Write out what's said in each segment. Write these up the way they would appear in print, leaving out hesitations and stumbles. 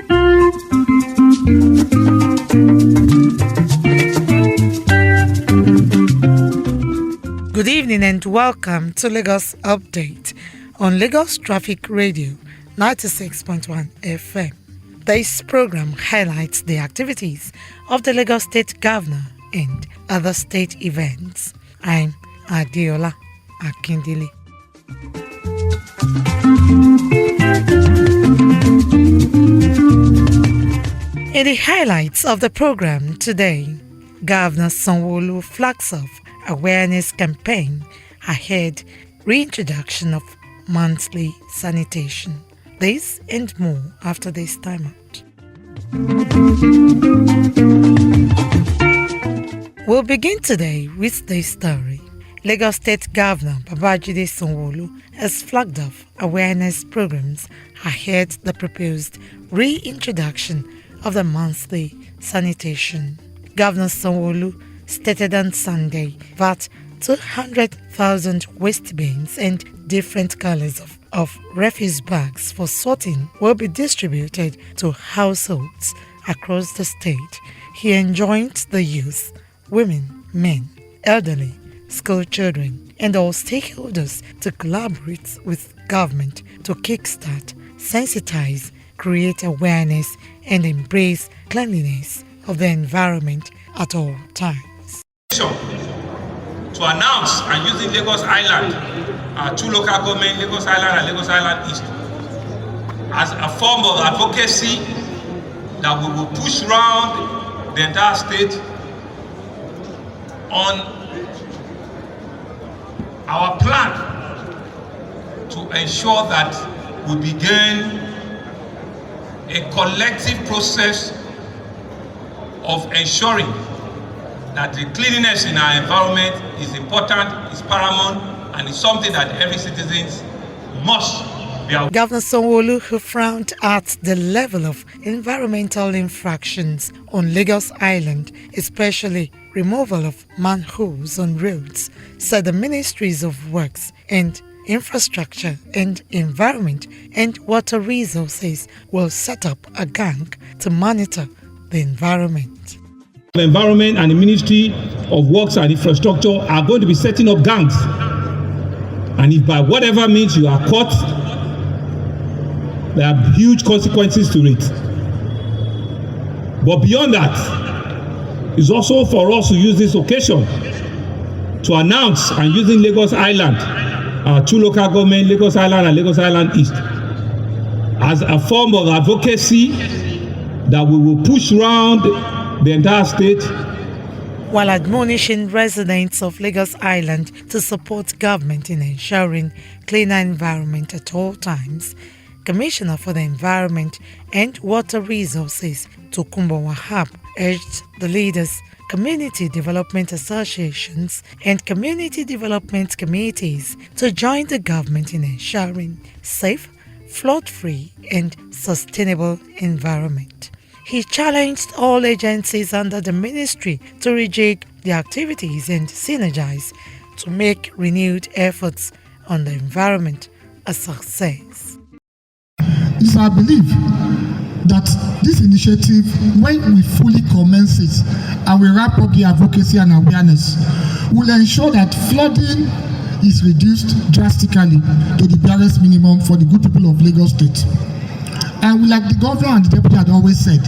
Good evening and welcome to Lagos Update on Lagos Traffic Radio 96.1 FM. This program highlights the activities of the Lagos State Governor and other state events. I'm Adeola Akindele. In the highlights of the program today, Governor Sanwo-Olu flags off awareness campaign ahead reintroduction of monthly sanitation. This and more after this time out. We'll begin today with this story. Lagos State Governor Babajide Sanwo-Olu has flagged off awareness programs ahead the proposed reintroduction of the monthly sanitation. Governor Sanwo-Olu stated on Sunday that 200,000 waste bins and different colors of refuse bags for sorting will be distributed to households across the state. He enjoined the youth, women, men, elderly, school children, and all stakeholders to collaborate with government to kickstart, sensitize, create awareness, and embrace cleanliness of the environment at all times. To announce and using Lagos Island, two local government, Lagos Island and Lagos Island East, as a form of advocacy that we will push around the entire state on our plan to ensure that we begin a collective process of ensuring that the cleanliness in our environment is important, is paramount, and is something that every citizen must be aware of. Governor Sanwo-Olu, who frowned at the level of environmental infractions on Lagos Island, especially removal of manholes on roads, said the Ministries of Works and Infrastructure and Environment and Water Resources will set up a gang to monitor the environment. The Environment and the Ministry of Works and Infrastructure are going to be setting up gangs. And if by whatever means you are caught, there are huge consequences to it. But beyond that, it's also for us to use this occasion to announce and using Lagos Island, two local government, Lagos Island and Lagos Island East, as a form of advocacy that we will push around the entire state, while admonishing residents of Lagos Island to support government in ensuring cleaner environment at all times. Commissioner for the Environment and Water Resources, Tokunbo Wahab, urged the leaders, community development associations and community development committees to join the government in ensuring safe, flood-free and sustainable environment. He challenged all agencies under the ministry to rejig the activities and synergize to make renewed efforts on the environment a success. It's our belief that this initiative, when we fully commence it and we wrap up the advocacy and awareness, will ensure that flooding is reduced drastically to the barest minimum for the good people of Lagos State. And like the governor and the deputy had always said,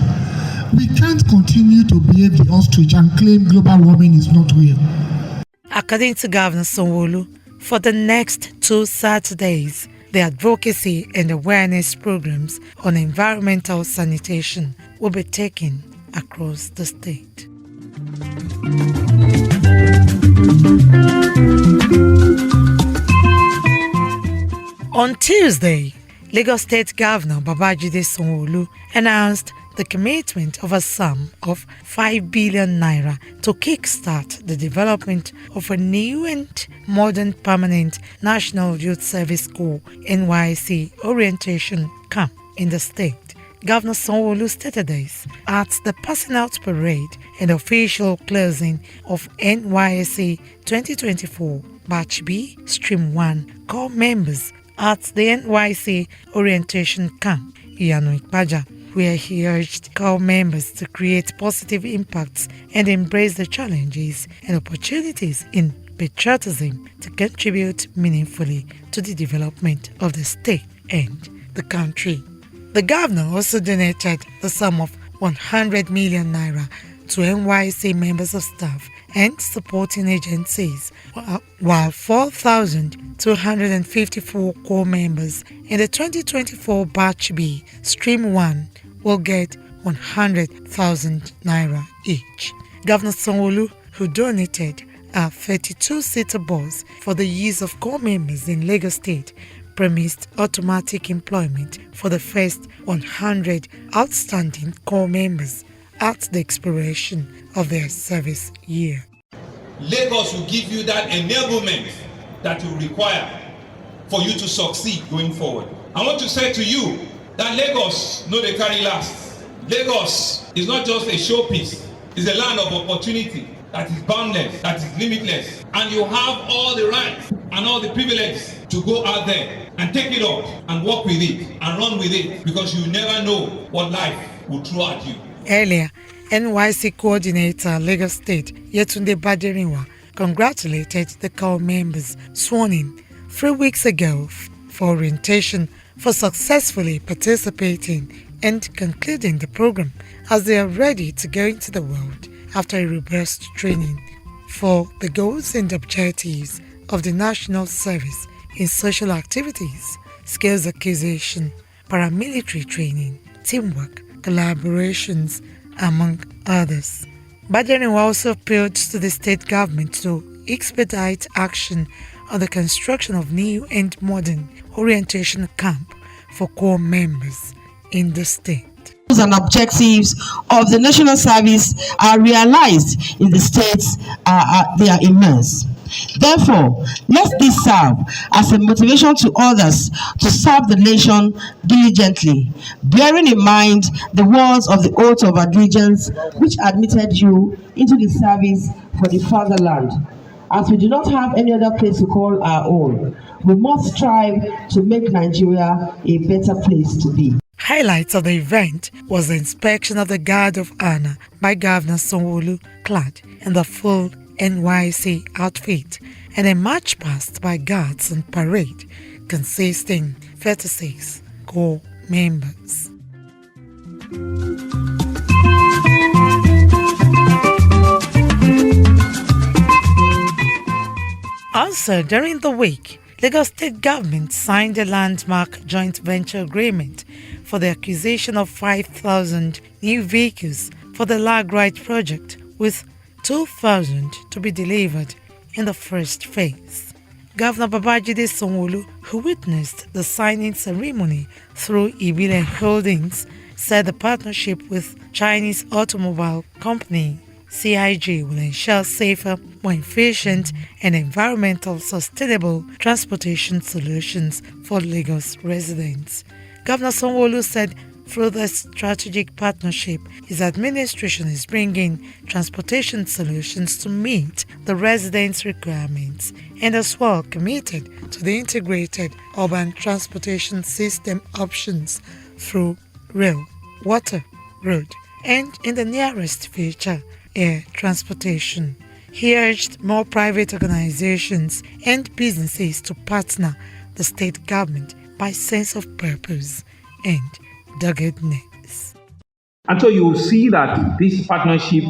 we can't continue to behave the ostrich and claim global warming is not real. According to Governor Sanwo-Olu, for the next 2 Saturdays, the advocacy and awareness programs on environmental sanitation will be taken across the state. On Tuesday, Lagos State Governor Babajide Sanwo-Olu announced the commitment of a sum of 5 billion naira to kickstart the development of a new and modern permanent National Youth Service Corps NYSC orientation camp in the state. Governor Sanwo-Olu stated this at the passing out parade and official closing of NYSC 2024 Batch B Stream 1 core members at the NYSC orientation camp, Iyanu Ikpaja. where he urged core members to create positive impacts and embrace the challenges and opportunities in patriotism to contribute meaningfully to the development of the state and the country. The governor also donated the sum of 100 million naira to NYC members of staff and supporting agencies, while 4,254 core members in the 2024 Batch B Stream 1 will get 100,000 naira each. Governor Sanwo-Olu, who donated a 32-seater bus for the use of core members in Lagos State, promised automatic employment for the first 100 outstanding core members at the expiration of their service year. Lagos will give you that enablement that you require for you to succeed going forward. I want to say to you that Lagos no dey carry last. Lagos is not just a showpiece. It's a land of opportunity that is boundless, that is limitless. And you have all the rights and all the privileges to go out there and take it up and work with it and run with it, because you never know what life will throw at you. Earlier, NYC Coordinator Lagos State Yetunde Baderinwa congratulated the core members sworn in 3 weeks ago for orientation for successfully participating and concluding the program as they are ready to go into the world after a robust training for the goals and objectives of the National Service in social activities, skills acquisition, paramilitary training, teamwork, collaborations, among others. Baderinwa also appealed to the state government to expedite action on the construction of new and modern orientation camp for core members in the state. And objectives of the national service are realized in the states they are immersed. Therefore, let this serve as a motivation to others to serve the nation diligently, bearing in mind the words of the oath of allegiance which admitted you into the service for the fatherland. As we do not have any other place to call our own, we must strive to make Nigeria a better place to be. Highlights of the event was the inspection of the Guard of Honor by Governor Sanwo-Olu, clad in the full NYC outfit, and a march past by guards on parade consisting 36 core members. Also, during the week, Lagos State Government signed a landmark joint venture agreement for the acquisition of 5,000 new vehicles for the Lag-Right project, with 2,000 to be delivered in the first phase. Governor Babajide Sanwo-Olu, who witnessed the signing ceremony through Ibile Holdings, said the partnership with Chinese automobile company CIG will ensure safer, more efficient and environmental sustainable transportation solutions for Lagos residents. Governor Sanwo-Olu said through the strategic partnership, his administration is bringing transportation solutions to meet the residents' requirements and as well committed to the integrated urban transportation system options through rail, water, road, and in the nearest future, air transportation. He urged more private organizations and businesses to partner the state government by sense of purpose and doggedness. And so you will see that this partnership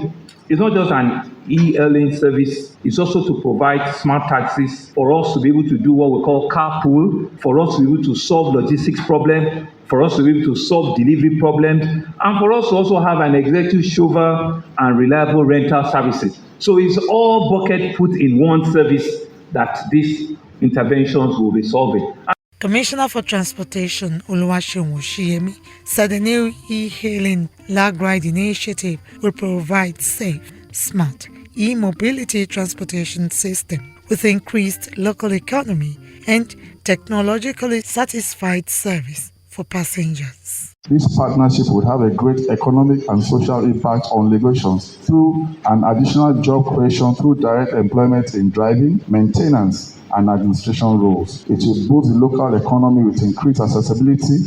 is not just an e-hailing service, it's also to provide smart taxis for us to be able to do what we call carpool, for us to be able to solve logistics problems, for us to be able to solve delivery problems, and for us to also have an executive chauffeur and reliable rental services. So it's all bucket put in one service that these interventions will be solving. Commissioner for Transportation Oluwaseun Oshiyemi said the new e-hailing Lag-Ride initiative will provide safe, smart e-mobility transportation system with increased local economy and technologically satisfied service for passengers. This partnership would have a great economic and social impact on Lagosians through an additional job creation through direct employment in driving, maintenance, and administration roles. It will boost the local economy with increased accessibility,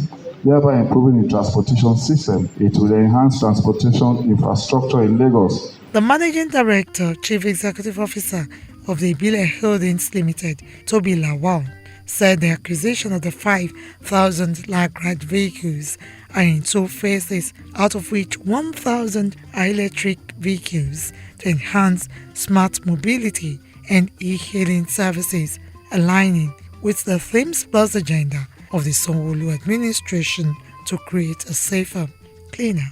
thereby improving the transportation system. It will enhance transportation infrastructure in Lagos. The Managing Director, Chief Executive Officer of the Ibile Holdings Limited, Toby Lawal, said the acquisition of the 5,000 light vehicles are in 2 phases, out of which 1,000 are electric vehicles to enhance smart mobility and e-hailing services, aligning with the Themes Plus agenda of the Sanwo-Olu administration to create a safer, cleaner,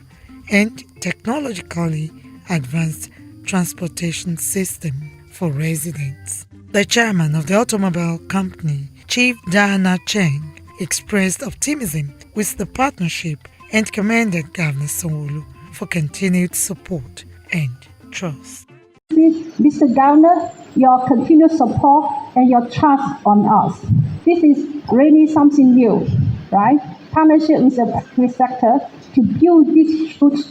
and technologically advanced transportation system for residents. The chairman of the automobile company, Chief Diana Cheng, expressed optimism with the partnership and commended Governor Sanwo-Olu for continued support and trust. Mr. Governor, your continued support and your trust on us. This is really something new, right? Partnership with the private sector to build this huge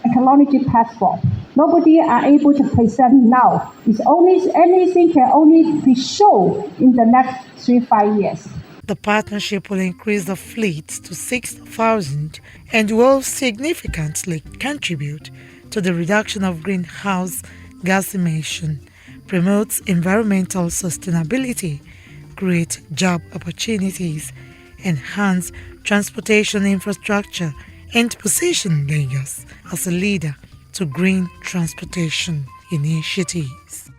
technology platform. Nobody are able to present now. It's only anything can only be shown in the next 3-5 years. The partnership will increase the fleet to 6,000 and will significantly contribute to the reduction of greenhouse gas emission, promotes environmental sustainability, create job opportunities, enhance transportation infrastructure, and position Lagos as a leader to green transportation initiatives.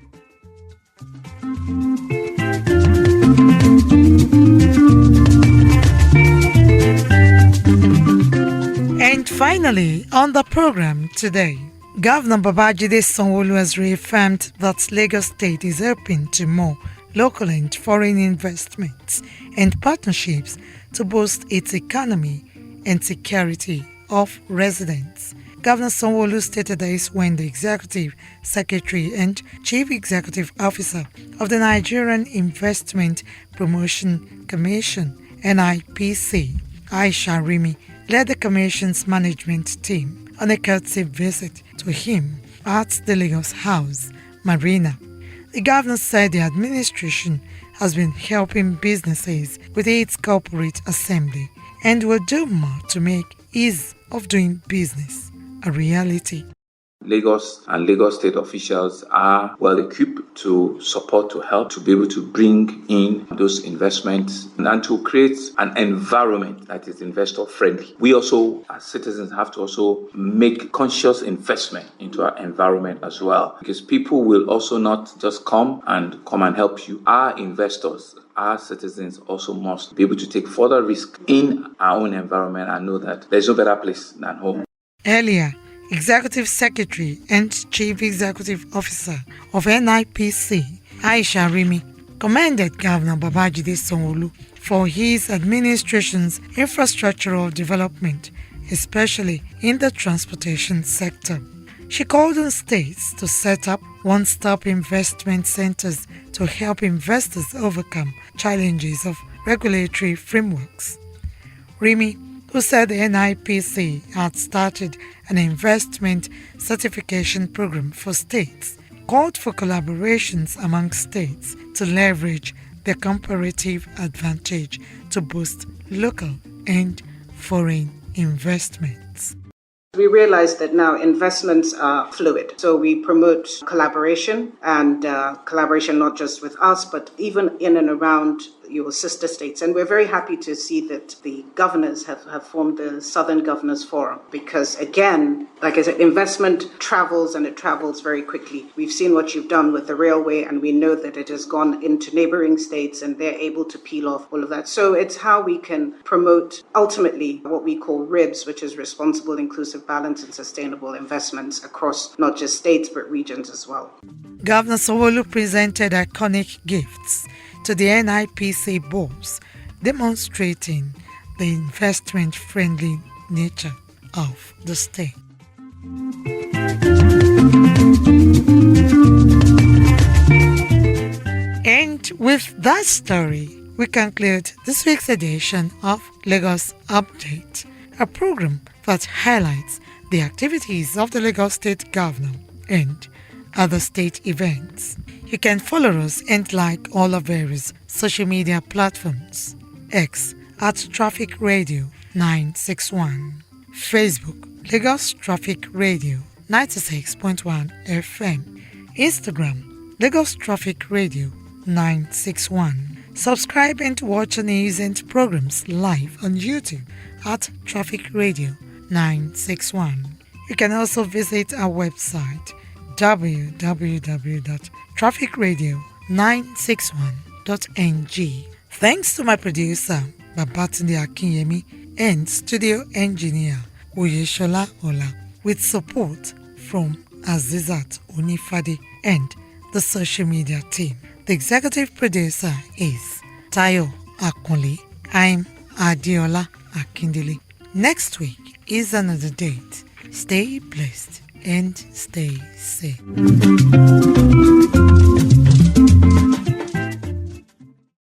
And finally, on the program today, Governor Babajide Sanwo-Olu has reaffirmed that Lagos State is open to more local and foreign investments and partnerships to boost its economy and security of residents. Governor Sanwo-Olu stated this when the Executive Secretary and Chief Executive Officer of the Nigerian Investment Promotion Commission, NIPC, Aisha Rimi, led the Commission's management team on a courtesy visit to him at the Lagos House Marina. The governor said the administration has been helping businesses with its corporate assembly and will do more to make ease of doing business a reality. Lagos and Lagos state officials are well equipped to support, to help, to be able to bring in those investments and to create an environment that is investor friendly. We also, as citizens, have to also make conscious investment into our environment as well, because people will also not just come and help you. Our investors, our citizens also must be able to take further risk in our own environment and know that there's no better place than home. Earlier, Executive Secretary and Chief Executive Officer of NIPC, Aisha Rimi, commended Governor Babajide Sanwo-Olu for his administration's infrastructural development, especially in the transportation sector. She called on states to set up one-stop investment centers to help investors overcome challenges of regulatory frameworks. Rimi, who said the NIPC had started an investment certification program for states, called for collaborations among states to leverage their comparative advantage to boost local and foreign investments. We realize that now investments are fluid. So we promote collaboration and collaboration not just with us, but even in and around your sister states. And we're very happy to see that the governors have formed the Southern Governors Forum because, again, like I said, investment travels and it travels very quickly. We've seen what you've done with the railway and we know that it has gone into neighboring states and they're able to peel off all of that. So it's how we can promote ultimately what we call RIBS, which is responsible, inclusive, balanced and sustainable investments across not just states but regions as well. Governor Sanwo-Olu presented iconic gifts to the NIPC boards, demonstrating the investment-friendly nature of the state. And with that story, we conclude this week's edition of Lagos Update, a program that highlights the activities of the Lagos State Governor and other state events. You can follow us and like all our various social media platforms. X @Traffic Radio, 961. Facebook, Lagos Traffic Radio 96.1 FM. Instagram, Lagos Traffic Radio 961. Subscribe and watch our news and programs live on YouTube at Traffic Radio 961. You can also visit our website www.trafficradio961.ng. Thanks to my producer Babatunde Akinyemi and studio engineer Oyeshola Ola, with support from Azizat Onifade and the social media team. The executive producer is Tayo Akunle. I'm Adiola Akindele. Next week is another date. Stay blessed and stay safe.